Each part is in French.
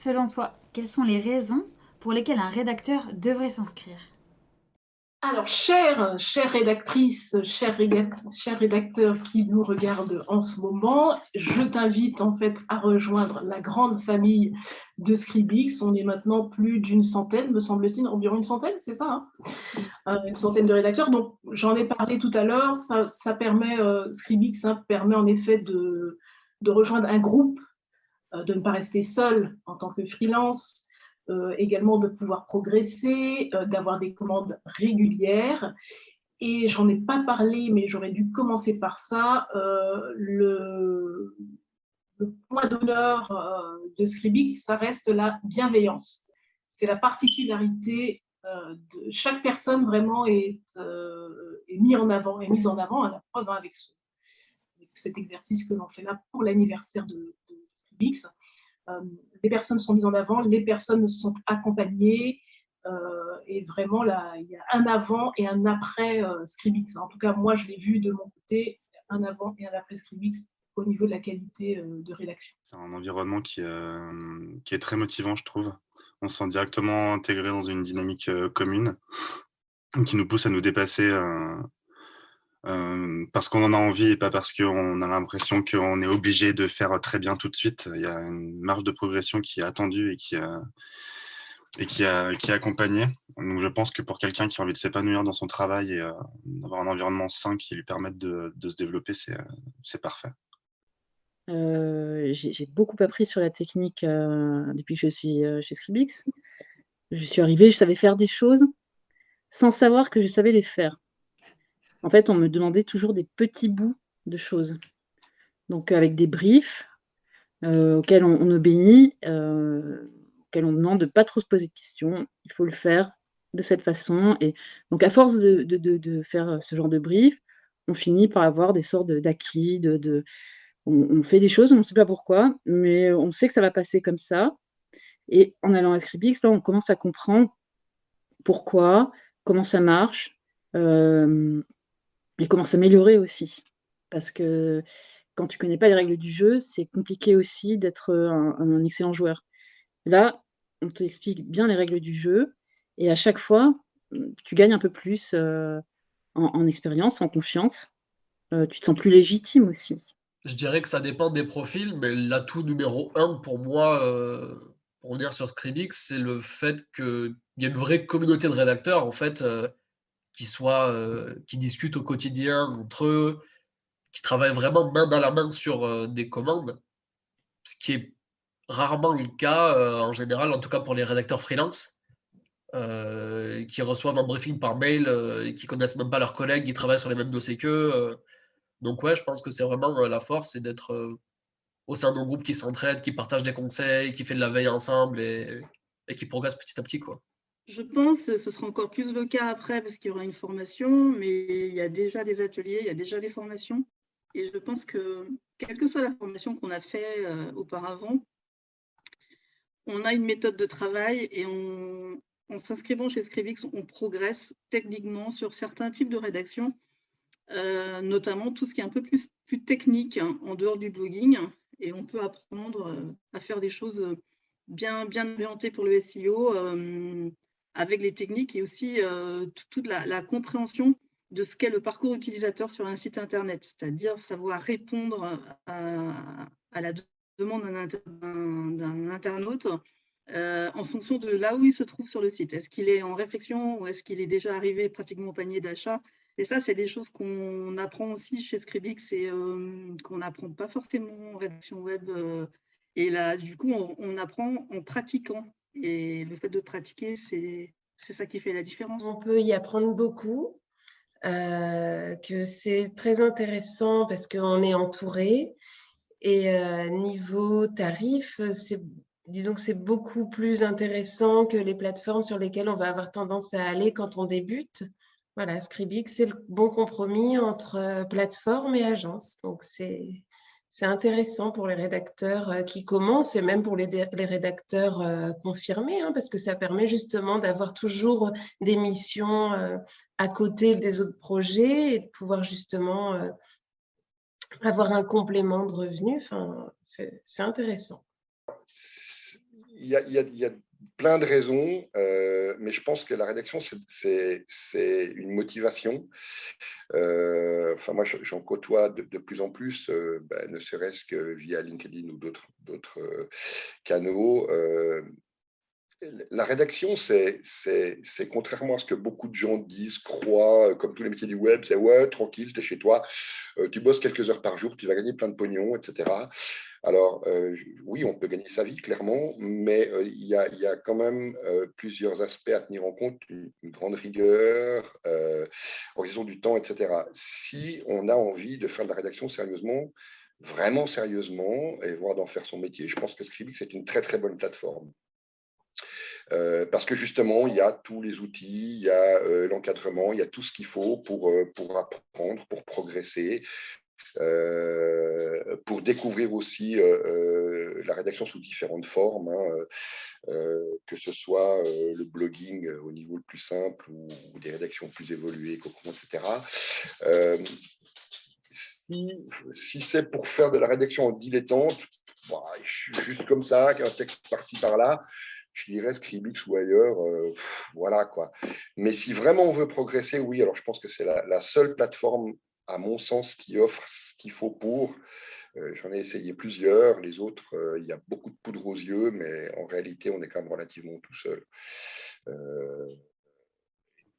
Selon toi, quelles sont les raisons pour lesquelles un rédacteur devrait s'inscrire? Alors, chère rédactrice, cher rédacteur qui nous regarde en ce moment, je t'invite en fait à rejoindre la grande famille de Scribix. On est maintenant plus d'une centaine, me semble-t-il, environ une centaine, c'est ça, hein? Une centaine de rédacteurs. Donc, j'en ai parlé tout à l'heure. Ça permet, Scribix, hein, permet en effet de rejoindre un groupe, de ne pas rester seul en tant que freelance, également de pouvoir progresser, d'avoir des commandes régulières. Et j'en ai pas parlé, mais j'aurais dû commencer par ça. Le point d'honneur de Scribix, ça reste la bienveillance. C'est la particularité de chaque personne vraiment est mise en avant à la preuve, hein, avec cet exercice que l'on fait là pour l'anniversaire de Scribix. Les personnes sont mises en avant, les personnes sont accompagnées, et vraiment là, il y a un avant et un après Scribix. En tout cas, moi, je l'ai vu de mon côté, un avant et un après Scribix au niveau de la qualité de rédaction. C'est un environnement qui est très motivant, je trouve. On se sent directement intégré dans une dynamique commune qui nous pousse à nous dépasser parce qu'on en a envie et pas parce qu'on a l'impression qu'on est obligé de faire très bien tout de suite. Il y a une marge de progression qui est attendue et qui est accompagnée. Donc je pense que pour quelqu'un qui a envie de s'épanouir dans son travail et d'avoir un environnement sain qui lui permette de se développer, c'est parfait. J'ai beaucoup appris sur la technique, depuis que je suis, chez Scribix. Je suis arrivée, je savais faire des choses sans savoir que je savais les faire. En fait, on me demandait toujours des petits bouts de choses. Donc avec des briefs, auxquels on obéit, auxquels on demande de pas trop se poser de questions. Il faut le faire de cette façon et donc à force de faire, ce genre de brief, on finit par avoir des sortes d'acquis, on fait des choses, on ne sait pas pourquoi, mais on sait que ça va passer comme ça et en allant à Scribix, là, on commence à comprendre pourquoi, comment ça marche, hem et comment s'améliorer aussi. Parce que quand tu connais pas les règles du jeu, c'est compliqué aussi d'être, un excellent joueur. Là, on t'explique bien les règles du jeu et à chaque fois, tu gagnes un peu plus, en expérience, en confiance, tu te sens plus légitime aussi. Je dirais que ça dépend des profils, mais l'atout numéro un pour moi, pour revenir sur Scribix, c'est le fait qu'il y a une vraie communauté de rédacteurs, en fait, qui discutent au quotidien entre eux, qui travaillent vraiment main dans la main sur, des commandes. Ce qui est rarement le cas, en général, en tout cas pour les rédacteurs freelance, qui reçoivent un briefing par mail, et qui connaissent même pas leurs collègues, qui travaillent sur les mêmes dossiers qu'eux, donc ouais, je pense que c'est vraiment, la force, c'est d'être, au sein d'un groupe qui s'entraide, qui partage des conseils, qui fait de la veille ensemble et qui progresse petit à petit, quoi. Je pense que ce sera encore plus le cas après parce qu'il y aura une formation, mais il y a déjà des ateliers, il y a déjà des formations. Et je pense que, quelle que soit la formation qu'on a fait auparavant, on a une méthode de travail et en s'inscrivant chez Scribix, on progresse techniquement sur certains types de rédaction, notamment tout ce qui est un peu plus technique, hein, en dehors du blogging. Et on peut apprendre à faire des choses bien orientées pour le SEO, avec les techniques et aussi toute la compréhension de ce qu'est le parcours utilisateur sur un site internet, c'est-à-dire savoir répondre à la demande d'un internaute en fonction de là où il se trouve sur le site. Est-ce qu'il est en réflexion ou est-ce qu'il est déjà arrivé pratiquement au panier d'achat? Et ça, c'est des choses qu'on apprend aussi chez Scribix et qu'on n'apprend pas forcément en rédaction web. Et là, du coup, on apprend en pratiquant. Et le fait de pratiquer, c'est ça qui fait la différence. On peut y apprendre beaucoup, que c'est très intéressant parce qu'on est entouré et niveau tarif, disons que c'est beaucoup plus intéressant que les plateformes sur lesquelles on va avoir tendance à aller quand on débute. Voilà, Scribix, c'est le bon compromis entre plateforme et agence. Donc, c'est intéressant pour les rédacteurs qui commencent et même pour les rédacteurs confirmés, hein, parce que ça permet justement d'avoir toujours des missions à côté des autres projets et de pouvoir justement avoir un complément de revenus. Enfin, c'est intéressant. il y a plein de raisons, mais je pense que la rédaction, c'est une motivation. Enfin, moi, j'en côtoie de plus en plus, ne serait-ce que via LinkedIn ou d'autres canaux. La rédaction, c'est contrairement à ce que beaucoup de gens disent, croient, comme tous les métiers du web, c'est ouais, tranquille, tu es chez toi, tu bosses quelques heures par jour, tu vas gagner plein de pognon, etc. Alors, oui, on peut gagner sa vie, clairement, mais il y a quand même plusieurs aspects à tenir en compte, une grande rigueur, organisation du temps, etc. Si on a envie de faire de la rédaction sérieusement, vraiment sérieusement, et voire d'en faire son métier, je pense que Scribix c'est une très, très bonne plateforme. Parce que justement, il y a tous les outils, il y a l'encadrement, il y a tout ce qu'il faut pour apprendre, pour progresser, pour découvrir aussi la rédaction sous différentes formes, hein, que ce soit le blogging au niveau le plus simple ou des rédactions plus évoluées, etc. Si c'est pour faire de la rédaction en dilettante, juste comme ça, un texte par-ci par-là, je dirais Scribix ou ailleurs, voilà quoi. Mais si vraiment on veut progresser, oui, alors je pense que c'est la seule plateforme, à mon sens, qui offre ce qu'il faut pour. J'en ai essayé plusieurs, les autres, il y a beaucoup de poudre aux yeux, mais en réalité, on est quand même relativement tout seul.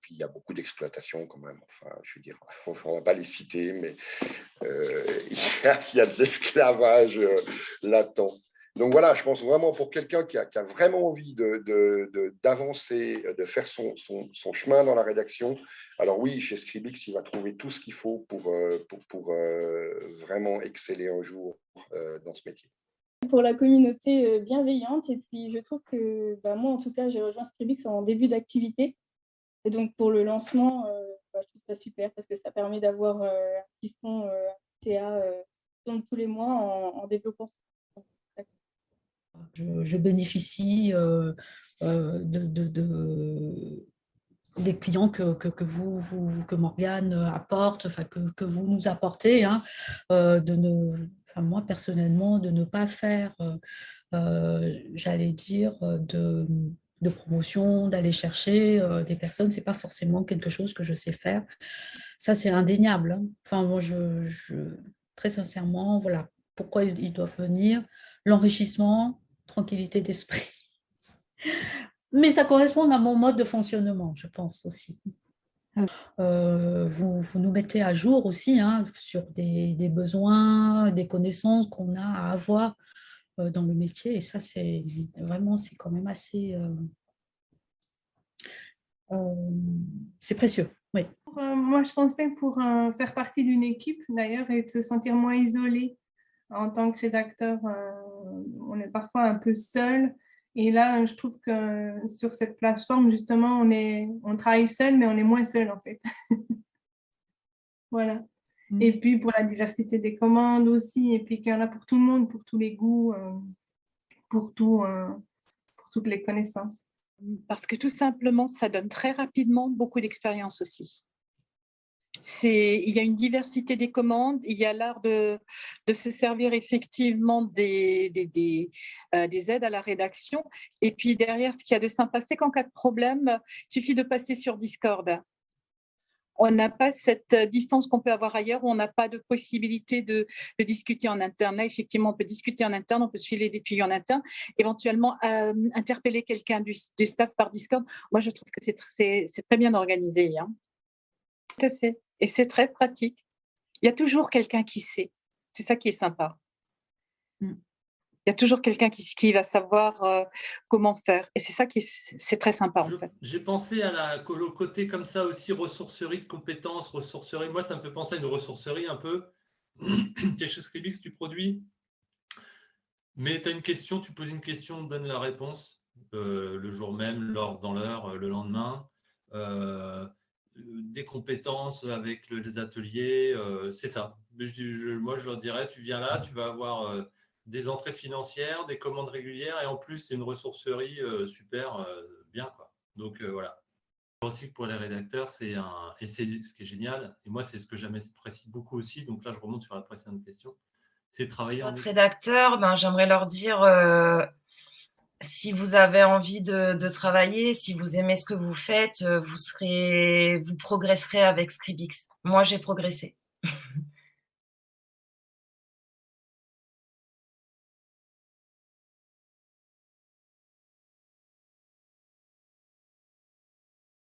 Puis il y a beaucoup d'exploitation quand même, enfin, je veux dire, on ne va pas les citer, mais il y a de l'esclavage latent. Donc voilà, je pense vraiment pour quelqu'un qui a vraiment envie d'avancer, de faire son chemin dans la rédaction, alors oui, chez Scribix, il va trouver tout ce qu'il faut pour vraiment exceller un jour dans ce métier. Pour la communauté bienveillante, et puis je trouve que moi en tout cas j'ai rejoint Scribix en début d'activité, et donc pour le lancement, je trouve ça super parce que ça permet d'avoir un petit fonds TA donc tous les mois en développant. Je bénéficie des clients que Morgane apporte, enfin que vous nous apportez, hein, moi personnellement, de ne pas faire, j'allais dire, de promotion, d'aller chercher des personnes, c'est pas forcément quelque chose que je sais faire. Ça, c'est indéniable, hein. Enfin, moi, très sincèrement, voilà, pourquoi ils doivent venir, l'enrichissement, tranquillité d'esprit. Mais ça correspond à mon mode de fonctionnement, je pense aussi. Vous nous mettez à jour aussi, hein, sur des besoins, des connaissances qu'on a à avoir dans le métier. Et ça, c'est quand même assez... c'est précieux, oui. Moi, je pensais pour faire partie d'une équipe, d'ailleurs, et de se sentir moins isolé en tant que rédacteur. On est parfois un peu seul. Et là, je trouve que sur cette plateforme, justement, on travaille seul, mais on est moins seul, en fait. Voilà. Et puis, pour la diversité des commandes aussi, et puis qu'il y en a pour tout le monde, pour tous les goûts, pour toutes les connaissances. Parce que tout simplement, ça donne très rapidement beaucoup d'expérience aussi. Il y a une diversité des commandes, il y a l'art de se servir effectivement des aides à la rédaction. Et puis derrière, ce qu'il y a de sympa, c'est qu'en cas de problème, il suffit de passer sur Discord. On n'a pas cette distance qu'on peut avoir ailleurs, où on n'a pas de possibilité de discuter en interne. Là, effectivement, on peut discuter en interne, on peut se filer des tuyaux en interne, éventuellement interpeller quelqu'un du staff par Discord. Moi, je trouve que c'est très bien organisé, hein. Tout à fait. Et c'est très pratique. Il y a toujours quelqu'un qui sait. C'est ça qui est sympa. Il y a toujours quelqu'un qui va savoir comment faire. Et c'est ça c'est très sympa, en fait. J'ai pensé au côté comme ça aussi, ressourcerie de compétences, ressourcerie. Moi, ça me fait penser à une ressourcerie un peu. Tu es chez Scribix, tu produis. Mais tu as une question, tu poses une question, on donne la réponse le jour même, dans l'heure, le lendemain. Des compétences avec les ateliers, c'est ça. Moi, je leur dirais, tu viens là, tu vas avoir des entrées financières, des commandes régulières, et en plus, c'est une ressourcerie super bien, quoi. Donc, voilà. Aussi pour les rédacteurs, et c'est ce qui est génial, et moi, c'est ce que j'apprécie beaucoup aussi, donc là, je remonte sur la précédente question, c'est travailler en rédacteur, j'aimerais leur dire si vous avez envie de travailler, si vous aimez ce que vous faites, vous progresserez avec Scribix. Moi, j'ai progressé.